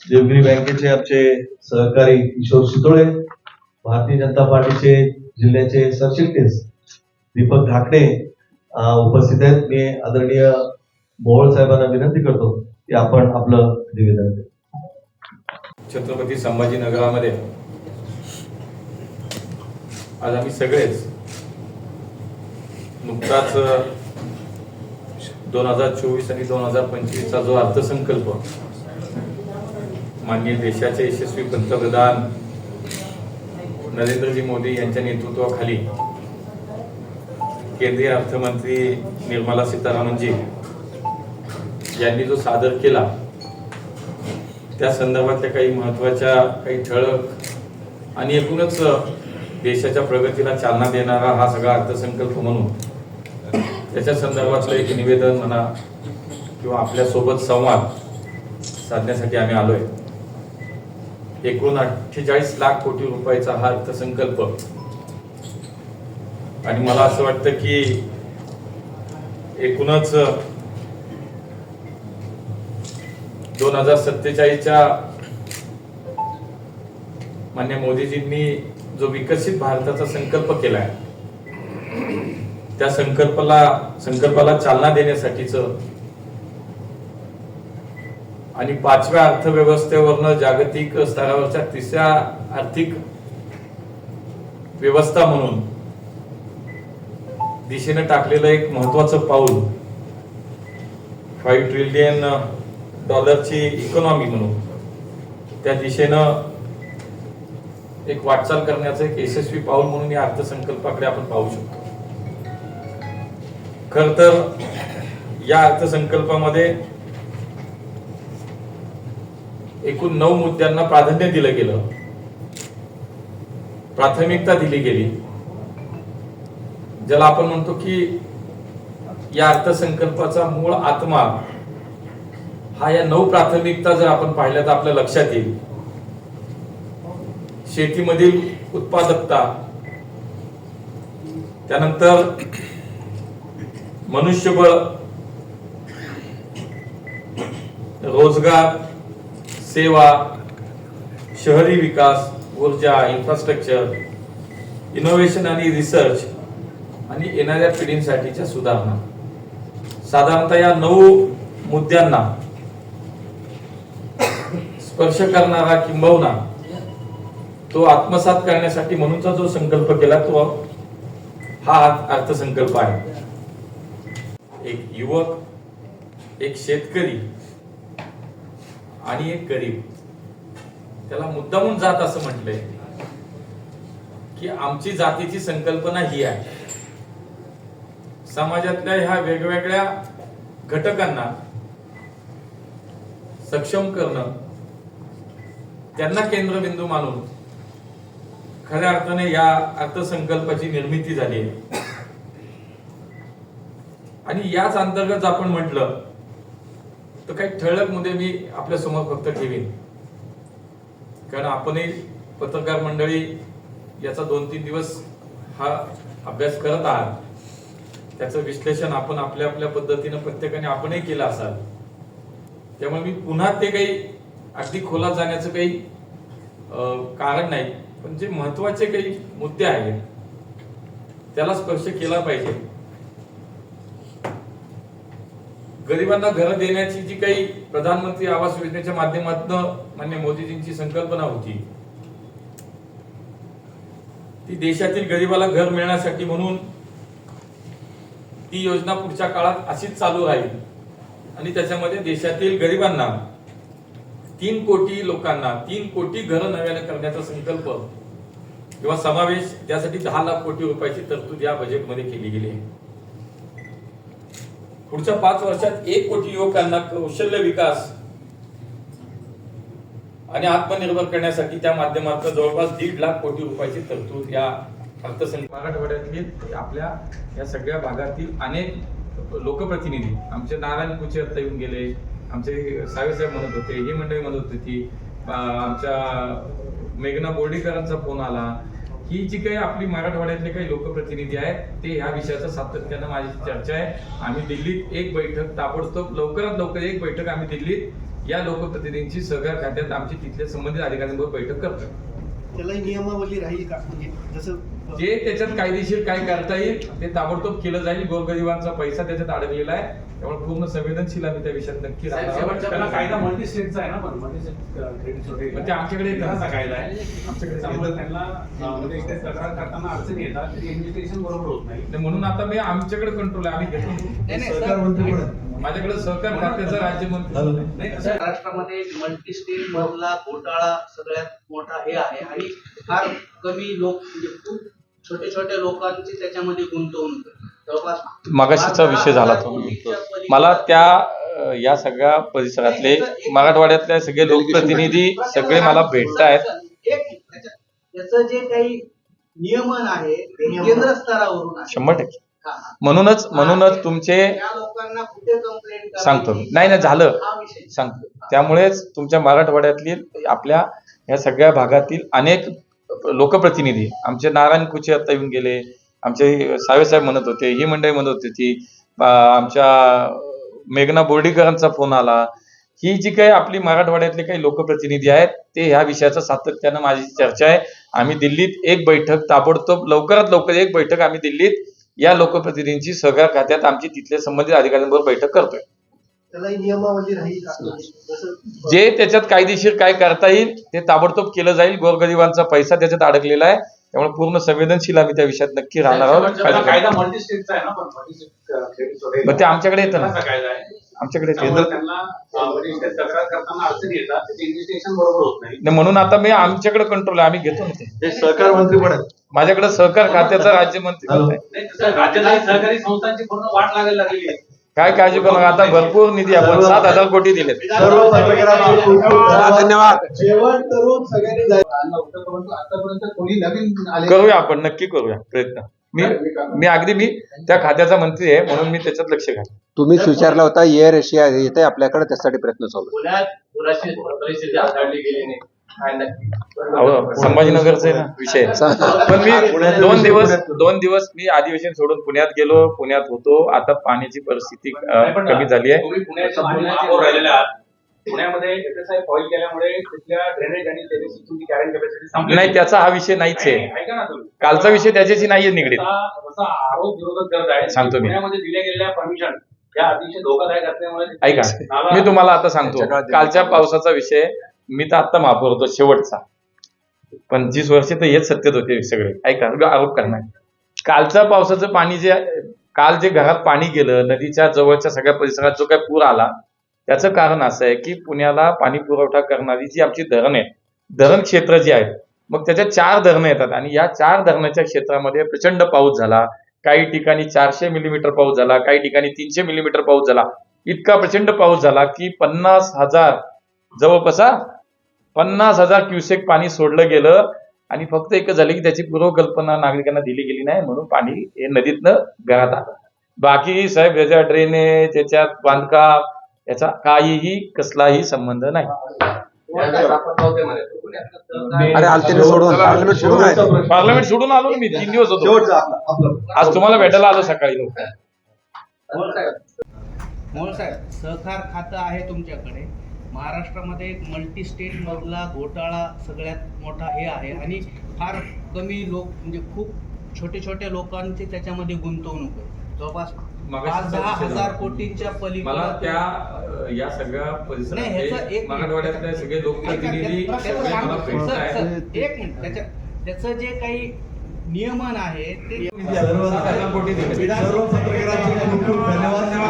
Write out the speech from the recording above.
देवगिरी बँकेचे आमचे सहकारी किशोर शितोळे, भारतीय जनता पार्टीचे जिल्ह्याचे सरचिटणीस दीपक ढाकणे उपस्थित आहेत. मी आदरणीय मोहोळ साहेबांना विनंती करतो की आपण आपलं निवेदन द्या. छत्रपती संभाजीनगरामध्ये आज आम्ही सगळेच नुकताच 2024 आणि 2025चा जो अर्थसंकल्प माननीय देशाचे यशस्वी पंतप्रधान नरेंद्रजी मोदी यांच्या नेतृत्वाखाली केंद्रीय अर्थमंत्री निर्मला सीतारामनजी यांनी जो सादर केला त्या संदर्भातल्या काही महत्वाच्या काही ठळक आणि एकूणच देशाच्या प्रगतीला चालना देणारा हा सगळा अर्थसंकल्प म्हणून त्याच्या संदर्भातलं एक निवेदन म्हणा किंवा आपल्या सोबत संवाद साधण्यासाठी आम्ही आलोय. एकूण 48 लाख कोटी रुपयाचा हा अर्थसंकल्प आणि मला असं वाटतं की एकूणच 2047च्या माननीय मोदीजींनी जो विकसित भारताचा संकल्प केलाय त्या संकल्पाला चालना देण्यासाठीच आणि 5व्या अर्थव्यवस्थेवरनं जागतिक स्तरावरच्या 3ऱ्या आर्थिक व्यवस्था म्हणून दिशेने टाकलेलं एक महत्वाचं पाऊल 5 ट्रिलियन डॉलरची इकॉनॉमी म्हणून त्या दिशेनं एक वाटचाल करण्याचं एक यशस्वी पाऊल म्हणून या अर्थसंकल्पाकडे आपण पाहू शकतो. खर तर या अर्थसंकल्पामध्ये एकूण 9 मुद्द्यांना प्राधान्य दिलं गेलं, प्राथमिकता दिली गेली, ज्याला आपण म्हणतो की या अर्थसंकल्पाचा मूळ आत्मा हा या 9 प्राथमिकता जर आपण पाहिल्या तर आपल्या लक्षात येईल. शेतीमधील उत्पादकता, त्यानंतर मनुष्यबळ, रोजगार, सेवा, शहरी विकास, ऊर्जा, इन्फ्रास्ट्रक्चर, इनोव्हेशन आणि रिसर्च आणि येणाऱ्या पिढींसाठीच्या सुधारणा. साधारणतः या 9 मुद्द्यांना स्पर्श करणारा किंबहुना तो आत्मसात करण्यासाठी म्हणूनचा जो संकल्प केला तो हा अर्थसंकल्प आहे. एक युवक, एक शेतकरी आणि एक गरीब, त्याला मुद्दामून जात असं म्हटलंय की आमची जातीची संकल्पना ही आहे. समाजातल्या ह्या वेगवेगळ्या घटकांना सक्षम करणं, त्यांना केंद्रबिंदू मानून खऱ्या अर्थाने या अर्थसंकल्पाची निर्मिती झाली आहे. आणि याच अंतर्गत आपण म्हटलं तर काही ठळक मुद्दे मी आपल्या समोर फक्त ठेवीन, कारण आपणही पत्रकार मंडळी याचा 2-3 दिवस हा अभ्यास करत आहात. त्याचं विश्लेषण आपण आपल्या आपल्या पद्धतीनं प्रत्येकाने आपणही केलं असाल. त्यामुळे मी पुन्हा ते काही अगदी खोलात जाण्याचं काही कारण नाही, पण जे महत्वाचे काही मुद्दे आहेत त्याला स्पर्श केला पाहिजे. गरिबांना घरं देण्याची जी काही प्रधानमंत्री आवास योजनेच्या माध्यमातून माननीय मोदीजींची संकल्पना होती, ती देशातील गरिबाला घर मिळण्यासाठी म्हणून ती योजना पुढच्या काळात अशीच चालू राहील आणि त्याच्यामध्ये देशातील गरिबांना 3 कोटी लोकांना 3 कोटी घरं नव्याने करण्याचा संकल्प किंवा समावेश, त्यासाठी 10 लाख कोटी रुपयाची तरतूद या बजेटमध्ये केली गेली आहे. पुढच्या 5 वर्षात 1 कोटी युवकांना कौशल्य विकास आणि आत्मनिर्भर करण्यासाठी त्या माध्यमातून जवळपास 1.5 लाख कोटी रुपयाची तरतूद या अर्थसंकल्पात. मराठवाड्यातील आपल्या या सगळ्या भागातील अनेक लोकप्रतिनिधी, आमचे नारायण कुचे आता येऊन गेले, आमचे साहेब म्हणत होते, ही मंडळी म्हणत होती, आमच्या मेघना बोर्डीकरांचा फोन आला. ही जी काही आपली मराठवाड्यातले काही लोकप्रतिनिधी आहेत ते ह्या विषयाचा सातत्यानं माझी चर्चा आहे. आम्ही दिल्लीत एक बैठक ताबडतोब लवकरात लवकर एक बैठक आम्ही दिल्लीत या लोकप्रतिनिधींची सहकार खात्यात आमची तिथल्या संबंधित अधिकाऱ्यांबरोबर बैठक करतोय. त्यालाही नियमावली राहील का? म्हणजे जसं जे त्याच्यात कायदेशीर काय करता येईल ते ताबडतोब केलं जाईल. गोरगरिबांचा पैसा त्याच्यात अडकलेला आहे, त्यामुळे पूर्ण संवेदनशील आम्ही त्या विषयात नक्की राहणार आहोत. त्याला कायदा मल्टी स्टेटचा आहे ना, पण मल्टी स्टेट क्रेडिट सोसायटी पण ते आमच्याकडे येतं. कसा कायदा आहे आमच्याकडे, त्यामुळे त्यांना म्हणजे इथे तक्रार करताना अडचणी येतात, त्याची इन्व्हेस्टिगेशन बरोबर होत नाही. आणि म्हणून आता मी आमच्याकडे कंट्रोल आहे, आम्ही घेतो. सहकार मंत्री पण आहेत. माझ्याकडे सहकार खात्याचा राज्यमंत्री नाही, असं आहे. महाराष्ट्रामध्ये मल्टी स्टेट मधला घोटाळा सगळ्यात मोठा हे आहे आणि फार कमी लोक म्हणजे खूप छोटे छोटे लोकांची त्याच्यामध्ये गुंतवणूक आहे. जवळपास मगाशीचा विषय झाला तो. मला त्या या सगळ्या परिसरातले मराठवाड्यातले सगळे लोकप्रतिनिधी सगळे मला भेटतायत. त्याचं जे काही नियमन आहे ते केंद्र स्तरावरून आहे. 100%. हा. म्हणूनच तुमचे त्या लोकांना कुठे कंप्लेंट सांगतो. नाही झालं सांगतो. त्यामुळेच तुमच्या मराठवाड्यातली आपल्या या सगळ्या भागातील अनेक लोकप्रतिनिधी, आमचे नारायण कुचे आता येऊन गेले, आमचे साहेब म्हणत होते, ही मंडळी म्हणत होती ती, आमच्या मेघना बोर्डीकरांचा फोन आला. ही जी काही आपली मराठवाड्यातले काही लोकप्रतिनिधी आहेत ते ह्या विषयाचं सातत्यानं माझी चर्चा आहे. आम्ही दिल्लीत एक बैठक ताबडतोब लवकरात लवकर एक बैठक आम्ही दिल्लीत या लोकप्रतिनिधींची सहकार खात्यात आमची तिथले संबंधित अधिकाऱ्यांबरोबर बैठक करतोय. त्यालाही नियमावली राहील का? जसं जे त्याच्यात कायदेशीर काय करता येईल ते ताबडतोब केलं जाईल. गोरगरिबांचा पैसा त्याच्यात अडकलेला आहे, त्यामुळे पूर्ण संवेदनशील आम्ही त्या विषयात नक्की राहणार त्याला आहोत. कायदा मल्टी स्टेटचा आहे ना, पण मल्टी स्टेट क्रेडिट सोसायटी मग ते आमच्याकडे येतं ना, कसा कायदा आहे आमच्याकडे येतं. त्यामुळे त्यांना म्हणजे इथे तक्रार करताना अडचणी येतात, त्याची इन्व्हेस्टिगेशन बरोबर होत नाही. नाही, म्हणून आता मी आमच्याकडे कंट्रोल आहे, आम्ही घेतो ना ते. ते सहकार मंत्री पण आहेत. माझ्याकडे सहकार खात्याचा राज्यमंत्री हॅलो. नाही, तसं राज्यातील सहकारी संस्थांची पूर्ण वाट लागायला लागलेली आहे. काय काळजी करू नका. आता भरपूर निधी आपण 7,000 कोटी दिलेत. सर्व पत्रकारांचे खूप खूप धन्यवाद. जेवण करून सगळ्यांनी जायचं. आतापर्यंत कोणी नवीन आले करूया आपण, नक्की करूया प्रयत्न. मी अगदी त्या खात्याचा मंत्री आहे, म्हणून मी त्याच्यात लक्ष घाल. तुम्ही विचारला होता एअर एशिया येते आपल्याकडे, त्यासाठी प्रयत्न चालू आहे. पुण्यात पुराची परिस्थिती हाताळली गेली नाही. काय नक्की संभाजीनगरचा आहे ना विषय. पण मी दोन दिवस मी अधिवेशन सोडून पुण्यात गेलो, पुण्यात होतो. आता पाण्याची परिस्थिती कमी झाली आहे. तुम्ही पुण्याच्या महापौर राहिलेले आहात. पुण्यामध्ये FSI फॉईल केल्यामुळे तिथल्या ड्रेनेज आणि तुमची कॅरिंग कॅपॅसिटी संपली नाही, त्याचा हा विषय नाहीच आहे. ऐका ना तुम्ही, कालचा विषय त्याच्याशी नाहीये निगडीत. असा आरोप विरोधक करत आहे. सांगतो मी. पुण्यामध्ये दिल्या गेलेल्या परमिशन या अतिशय धोकादायक असल्यामुळे ऐका, मी तुम्हाला आता सांगतो. कालच्या पावसाचा विषय मी तर आता महापौर होतो शेवटचा, 25 वर्ष तर हेच सत्तेत होते सगळे. ऐका, आरोप करणार. कालच्या पावसाचं पाणी काल जे घरात पाणी गेलं, नदीच्या जवळच्या सगळ्या परिसरात जो काही पूर आला, त्याचं कारण असं आहे की पुण्याला पाणी पुरवठा करणारी जी आमची धरण आहे, धरण क्षेत्र जे आहेत, मग त्याच्यात 4 धरणं येतात आणि या 4 धरणाच्या क्षेत्रामध्ये प्रचंड पाऊस झाला. काही ठिकाणी 400 मिलीमीटर पाऊस झाला, काही ठिकाणी 300 मिलीमीटर पाऊस झाला. इतका प्रचंड पाऊस झाला की 50,000 जवळपास 50,000 क्युसेक पाणी सोडलं गेलं आणि फक्त एकच झालं की त्याची पूर्वकल्पना नागरिकांना दिली गेली नाही, म्हणून पाणी हे नदीतनं घरात आलं. बाकी साहेब याच्या ड्रेनेज, त्याच्यात बांधकाम, याचा काहीही कसलाही संबंध नाही. अरे आलते सोडून पार्लमेंट सोडून आहे. पार्लमेंट सोडून आलो ना मी, 3 दिवस होतो. शेवटचं आपलं आज तुम्हाला भेटायला आलो सकाळी लोक. मोहोळ साहेब, सहकार खातं आहे तुमच्याकडे. महाराष्ट्रामध्ये एक मल्टी स्टेट मधला घोटाळा सगळ्यात मोठा हे आहे आणि फार कमी लोक म्हणजे खूप छोटे छोटे लोकांची त्याच्यामध्ये गुंतवणूक आहे. जवळपास 5-10 हजार कोटींच्या मला पलीकडे त्या या सगळ्या नाही, ह्याचं परिसरात एक मराठवाड्यातले सगळे लोकप्रतिनिधी सगळे मला भेटतायत. एक मिनिट, त्याचं जे काही नियमन आहे ते 7,000 कोटी दिले. सर्व पत्रकारांचे खूप खूप धन्यवाद.